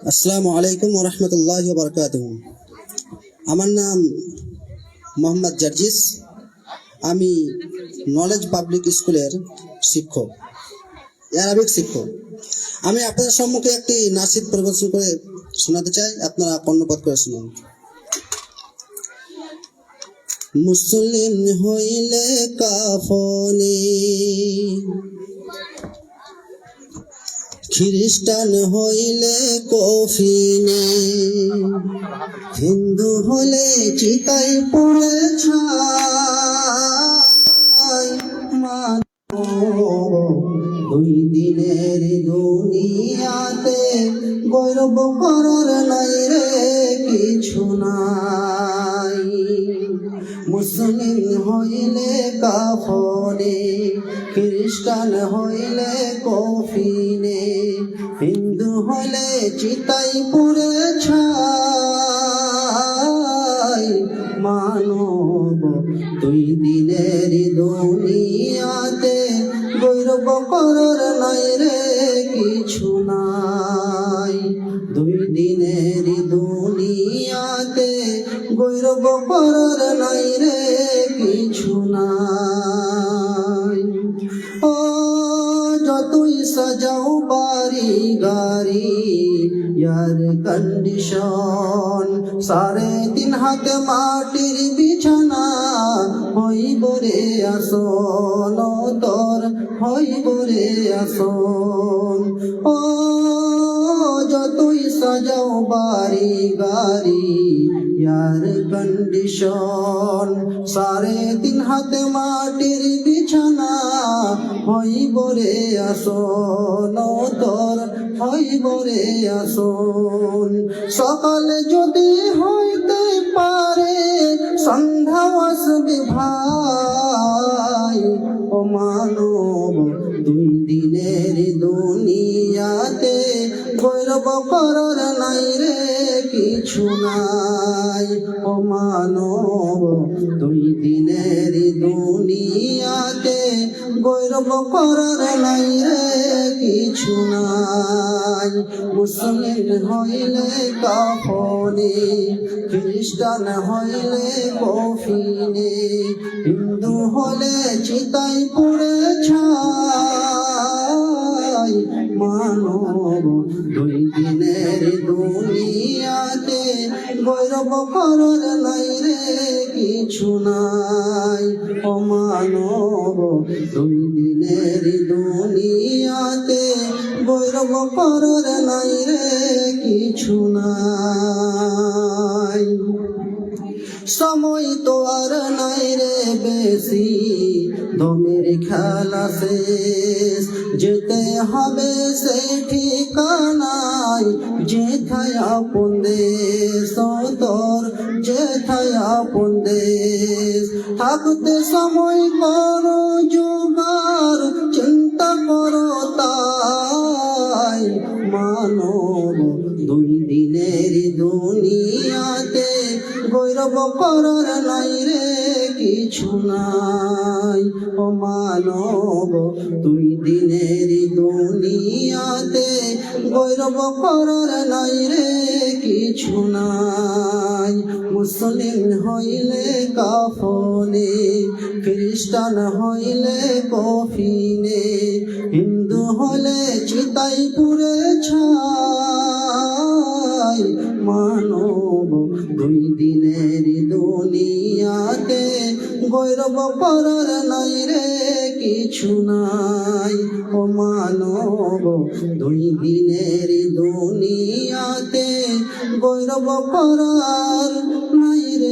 আসসালামু আলাইকুম ওয়া রাহমাতুল্লাহি ওয়া বারাকাতুহু। আমার নাম মোহাম্মদ জার্জিস। আমি নলেজ পাবলিক স্কুলের শিক্ষক, অ্যারাবিক শিক্ষক। আমি আপনাদের সম্মুখে একটি নাসিদ পরিবেশন করে শোনাতে চাই, আপনারা কর্ণপাত করে শুনুন। মুসলিম হইলে কাফনে, খ্রিস্টান হইলে কফিনে, হিন্দু হলে চিতাই পড়ে ছাই। দুই দিনের দুনিয়াতে গৌরব করার নাই রে কিছু নাই। মুসলিম হইলে কাফনে, খ্রিস্টান হইলে কফিনে, হিন্দু হলে চিতাই পুড়ে ছাই। মানব দুই দিনের দুনিয়াতে গৌরব করার নাই রে কিছু নাই। দুই দিনের দুনিয়াতে গৌরব করার নাই রে কিছু নাই। ও যতই সাজাও বাড়ি গাড়ি, এয়ার কন্ডিশন, 3.5 হাত মাটির বিছানা, হইব রে আসন তোর, হইব রে আসন। ও যতই সাজাও বাড়ি গাড়ি, এয়ার কন্ডিশন, 3.5 হাত মাটির বিছানা, হইব রে আসন তোর, হইব রে আসন। সকালে যদি হইতে পারে সন্ধ্যা আসবে ভাই। ও মানব দুই দিনের দুনিয়াতে গৌরব করার নাই রে কিছু নাই। ও মানব দুই দিনের দুনিয়াতে গৌরব করার নাই রে কিছু নাই। মুসলিম হইলে কাফনে, খ্রিস্টান হইলে কফিনে, হিন্দু হলে চিতাই পুড়ে ছাই। মানব দুই দিনের দুনিয়াতে গৌরব করার নাই রে কিছু নাই। ও মানব দুই দিনের দুনিয়াতে গৌরব করার নাই রে কিছু নাই। সময় তো আর নাই রে বেশি, দমের খেলা শেষ, যেতে হবে সেই ঠিকানায়, যেথায় আপন দেশ তোর, যেথায় আপন দেশ। থাকতে সময় করো জোগাড়, চিন্তা করো তাই। মানব দুই দিনের দুনিয়াতে গৌরব করার নাই রে কিছু নাই। ও মানব দুই দিনের দুনিয়াতে গৌরব করার নাই রে কিছু নাই। মুসলিম হইলে কাফনে, খ্রিস্টান হইলে কফিনে, হিন্দু হলে চিতাই পুড়ে ছাই। মানব দুই দিনের দুনিয়াতে গৌরব করার নাই রে কিছু নাই। ও মানব দুই দিনের দুনিয়াতে গৌরব করার নাই রে।